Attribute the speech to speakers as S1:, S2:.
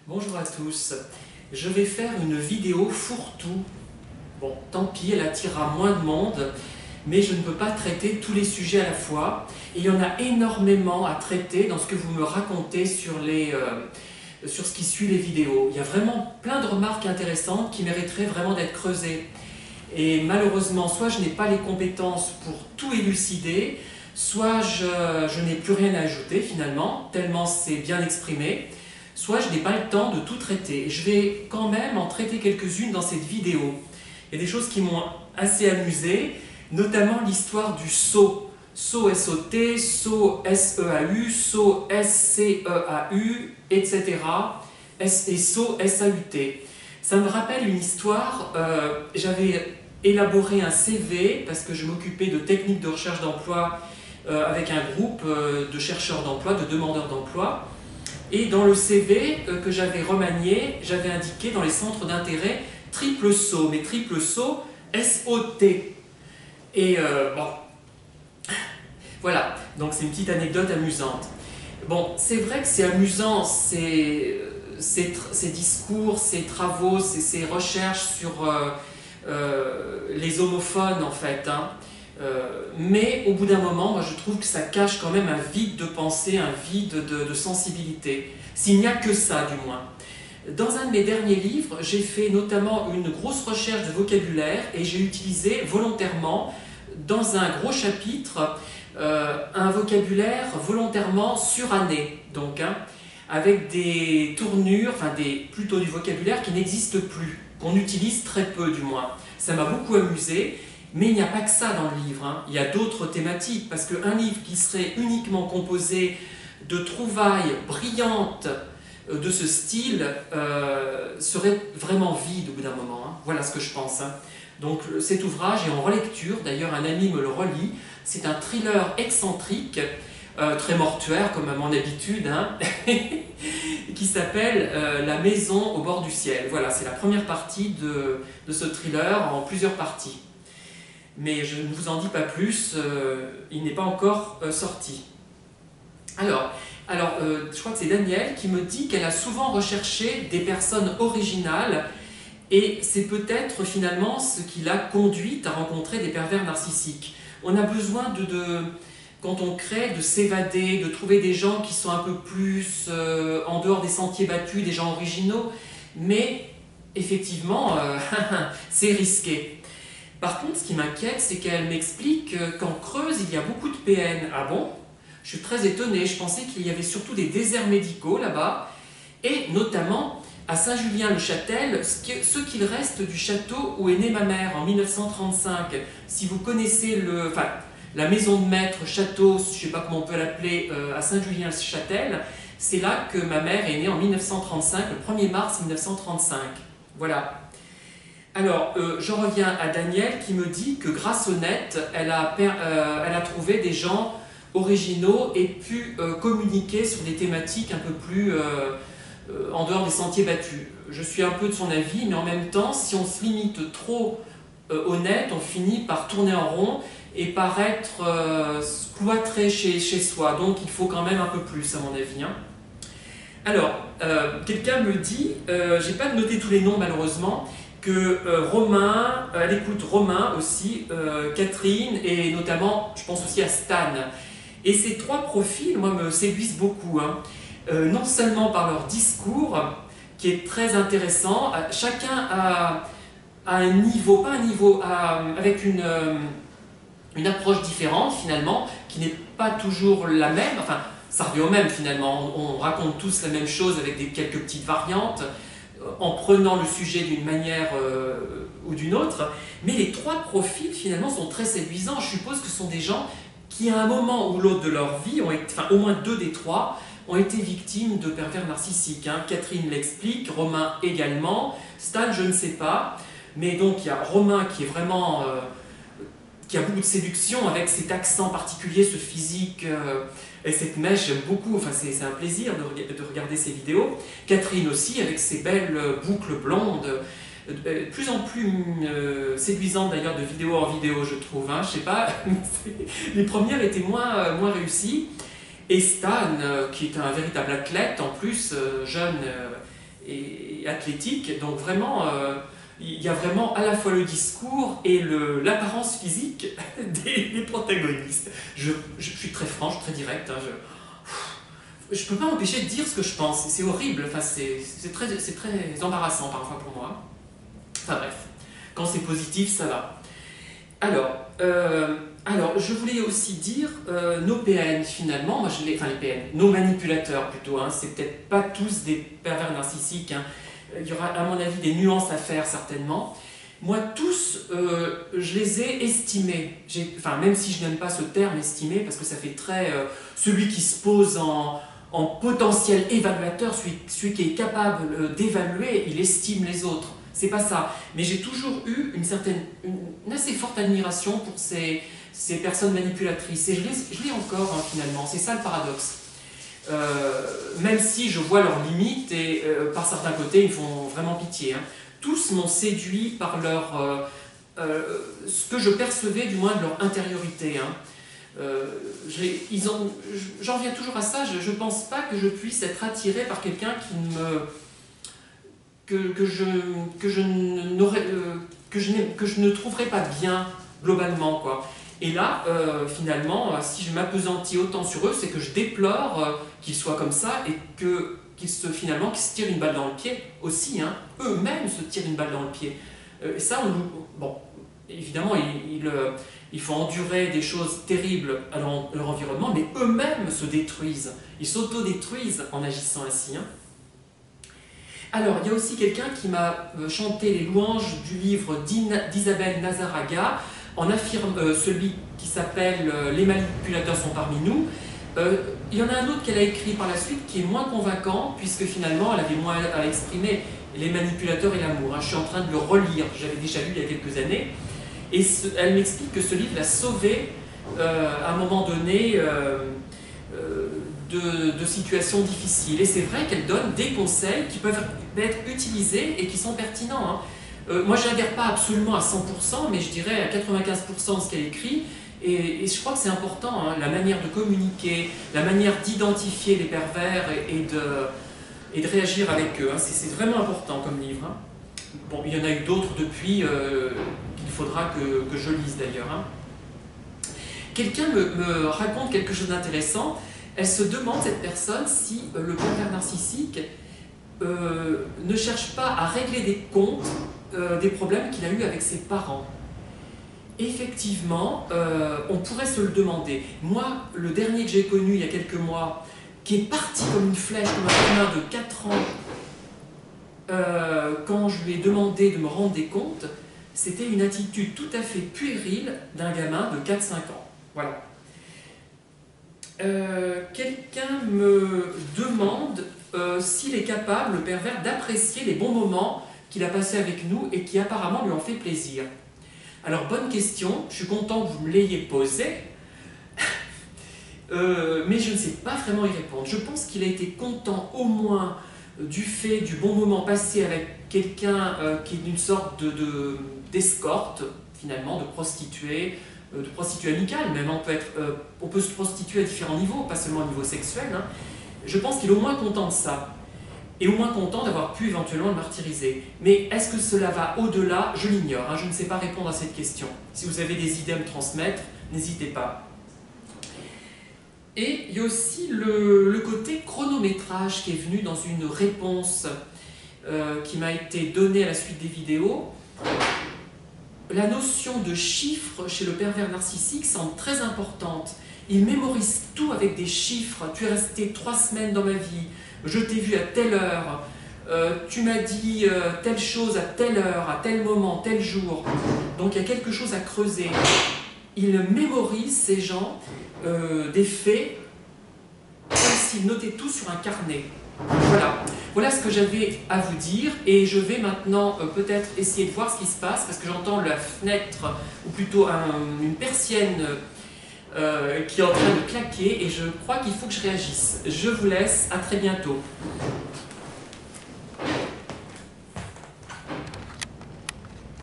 S1: Bonjour à tous, je vais faire une vidéo fourre-tout. Bon, tant pis, elle attirera moins de monde, mais je ne peux pas traiter tous les sujets à la fois. Et il y en a énormément à traiter dans ce que vous me racontez sur ce qui suit les vidéos. Il y a vraiment plein de remarques intéressantes qui mériteraient vraiment d'être creusées. Et malheureusement, soit je n'ai pas les compétences pour tout élucider, soit je n'ai plus rien à ajouter finalement, tellement c'est bien exprimé, soit je n'ai pas le temps de tout traiter. Et je vais quand même en traiter quelques-unes dans cette vidéo. Il y a des choses qui m'ont assez amusé, notamment l'histoire du SO. SO S-O-T, SO S-E-A-U, SO S-C-E-A-U, etc. Et SO S-A-U-T. Ça me rappelle une histoire, j'avais élaboré un CV parce que je m'occupais de techniques de recherche d'emploi avec un groupe de chercheurs d'emploi, de demandeurs d'emploi. Et dans le CV que j'avais remanié, j'avais indiqué dans les centres d'intérêt triple saut, mais triple saut S-O-T. Et bon, voilà, donc c'est une petite anecdote amusante. Bon, c'est vrai que c'est amusant, ces discours, ces travaux, ces recherches sur les homophones en fait. Hein. Mais au bout d'un moment, moi je trouve que ça cache quand même un vide de pensée, un vide de sensibilité. S'il n'y a que ça du moins. Dans un de mes derniers livres, j'ai fait notamment une grosse recherche de vocabulaire et j'ai utilisé volontairement, dans un gros chapitre, un vocabulaire volontairement suranné, donc, hein, avec des tournures, enfin plutôt du vocabulaire qui n'existe plus, qu'on utilise très peu du moins. Ça m'a beaucoup amusé, mais il n'y a pas que ça dans le livre, hein. Il y a d'autres thématiques, parce qu'un livre qui serait uniquement composé de trouvailles brillantes de ce style serait vraiment vide au bout d'un moment, hein. Voilà ce que je pense, hein. Donc cet ouvrage est en relecture, d'ailleurs un ami me le relit, c'est un thriller excentrique, très mortuaire comme à mon habitude, hein, qui s'appelle La maison au bord du ciel. Voilà, c'est la première partie de ce thriller en plusieurs parties. Mais je ne vous en dis pas plus, il n'est pas encore sorti. Alors je crois que c'est Danielle qui me dit qu'elle a souvent recherché des personnes originales et c'est peut-être finalement ce qui l'a conduite à rencontrer des pervers narcissiques. On a besoin quand on crée, de s'évader, de trouver des gens qui sont un peu plus en dehors des sentiers battus, des gens originaux, mais effectivement, c'est risqué. Par contre, ce qui m'inquiète, c'est qu'elle m'explique qu'en Creuse, il y a beaucoup de PN. Ah bon? Je suis très étonnée, je pensais qu'il y avait surtout des déserts médicaux là-bas, et notamment à Saint-Julien-le-Châtel, ce qu'il reste du château où est née ma mère en 1935. Si vous connaissez la maison de maître, château, je ne sais pas comment on peut l'appeler, à Saint-Julien-le-Châtel, c'est là que ma mère est née en 1935, le 1er mars 1935. Voilà. Alors, j'en reviens à Danielle qui me dit que grâce au net, elle a trouvé des gens originaux et pu communiquer sur des thématiques un peu plus en dehors des sentiers battus. Je suis un peu de son avis, mais en même temps, si on se limite trop au net, on finit par tourner en rond et par être cloîtré chez soi. Donc il faut quand même un peu plus, à mon avis. Hein. Alors, quelqu'un me dit, j'ai pas noté tous les noms malheureusement, que Romain, elle écoute Romain aussi, Catherine et notamment, je pense aussi à Stan. Et ces trois profils, moi, me séduisent beaucoup. Hein. Non seulement par leur discours, qui est très intéressant, chacun a un niveau, pas un niveau, avec une approche différente finalement, qui n'est pas toujours la même, enfin, ça revient au même finalement, on raconte tous la même chose avec quelques petites variantes, en prenant le sujet d'une manière ou d'une autre, mais les trois profils finalement sont très séduisants. Je suppose que ce sont des gens qui à un moment ou l'autre de leur vie, enfin au moins deux des trois, ont été victimes de pervers narcissiques. Hein. Catherine l'explique, Romain également, Stan je ne sais pas, mais donc il y a Romain qui est vraiment... qui a beaucoup de séduction avec cet accent particulier, ce physique et cette mèche, j'aime beaucoup, enfin, c'est un plaisir de regarder ces vidéos. Catherine aussi, avec ses belles boucles blondes, de plus en plus séduisantes d'ailleurs de vidéo en vidéo, je trouve. Hein, je sais pas, les premières étaient moins réussies. Et Stan, qui est un véritable athlète, en plus, jeune et athlétique. Donc vraiment, il y a vraiment à la fois le discours et l'apparence physique des protagonistes. Je suis très franche, très direct. Hein, je ne peux pas m'empêcher de dire ce que je pense. C'est horrible. Enfin, c'est très embarrassant parfois pour moi. Enfin bref, quand c'est positif, ça va. Alors, je voulais aussi dire nos PN finalement, moi les PN, nos manipulateurs plutôt, hein, c'est peut-être pas tous des pervers narcissiques, hein. Il y aura à mon avis des nuances à faire certainement. Moi tous, je les ai estimés, même si je n'aime pas ce terme estimé parce que ça fait très celui qui se pose en potentiel évaluateur, celui qui est capable d'évaluer, il estime les autres. C'est pas ça. Mais j'ai toujours eu une assez forte admiration pour ces personnes manipulatrices. Et je l'ai encore, hein, finalement. C'est ça le paradoxe. Même si je vois leurs limites et par certains côtés, ils font vraiment pitié. Hein. Tous m'ont séduit par ce que je percevais, du moins, de leur intériorité. Hein. J'en reviens toujours à ça. Je ne pense pas que je puisse être attiré par quelqu'un que je ne trouverais pas bien globalement, quoi. Et là, finalement, si je m'appesantis autant sur eux, c'est que je déplore qu'ils soient comme ça et qu'ils se tirent une balle dans le pied aussi. Hein. Eux-mêmes se tirent une balle dans le pied. Ça, bon, évidemment, il faut endurer des choses terribles à leur environnement, mais eux-mêmes se détruisent. Ils s'auto-détruisent en agissant ainsi. Hein. Alors, il y a aussi quelqu'un qui m'a chanté les louanges du livre d'Isabelle Nazaraga, celui qui s'appelle « Les manipulateurs sont parmi nous ». Il y en a un autre qu'elle a écrit par la suite qui est moins convaincant, puisque finalement elle avait moins à exprimer les manipulateurs et l'amour. Hein. Je suis en train de le relire, j'avais déjà lu il y a quelques années, et elle m'explique que ce livre l'a sauvée à un moment donné de situations difficiles. Et c'est vrai qu'elle donne des conseils qui peuvent être utilisés et qui sont pertinents. Hein. Moi, je n'adhère pas absolument à 100%, mais je dirais à 95% de ce qu'elle écrit. Et je crois que c'est important, hein, la manière de communiquer, la manière d'identifier les pervers et de réagir avec eux. Hein. C'est vraiment important comme livre. Hein. Bon, il y en a eu d'autres depuis qu'il faudra que je lise d'ailleurs. Hein. Quelqu'un me raconte quelque chose d'intéressant. Elle se demande, cette personne, si le pervers narcissique ne cherche pas à régler des comptes des problèmes qu'il a eus avec ses parents. Effectivement, on pourrait se le demander. Moi, le dernier que j'ai connu il y a quelques mois, qui est parti comme une flèche, comme un gamin de 4 ans, quand je lui ai demandé de me rendre des comptes, c'était une attitude tout à fait puérile d'un gamin de 4-5 ans. Voilà. Quelqu'un me demande s'il est capable, le pervers, d'apprécier les bons moments qu'il a passés avec nous et qui apparemment lui ont fait plaisir. Alors, bonne question, je suis content que vous me l'ayez posée, mais je ne sais pas vraiment y répondre. Je pense qu'il a été content au moins du fait du bon moment passé avec quelqu'un qui est d'une sorte d'escorte, finalement, de prostituée amicale, même on peut se prostituer à différents niveaux, pas seulement au niveau sexuel. Hein. Je pense qu'il est au moins content de ça, et au moins content d'avoir pu éventuellement le martyriser. Mais est-ce que cela va au-delà? Je l'ignore, hein, je ne sais pas répondre à cette question. Si vous avez des idées à me transmettre, n'hésitez pas. Et il y a aussi le côté chronométrage qui est venu dans une réponse qui m'a été donnée à la suite des vidéos. La notion de chiffre chez le pervers narcissique semble très importante. Il mémorise tout avec des chiffres. Tu es resté 3 semaines dans ma vie, je t'ai vu à telle heure, tu m'as dit telle chose à telle heure, à tel moment, tel jour. Donc il y a quelque chose à creuser. Il mémorise, ces gens, des faits comme s'ils notaient tout sur un carnet. Voilà ce que j'avais à vous dire, et je vais maintenant peut-être essayer de voir ce qui se passe, parce que j'entends la fenêtre, ou plutôt une persienne qui est en train de claquer, et je crois qu'il faut que je réagisse. Je vous laisse, à très bientôt.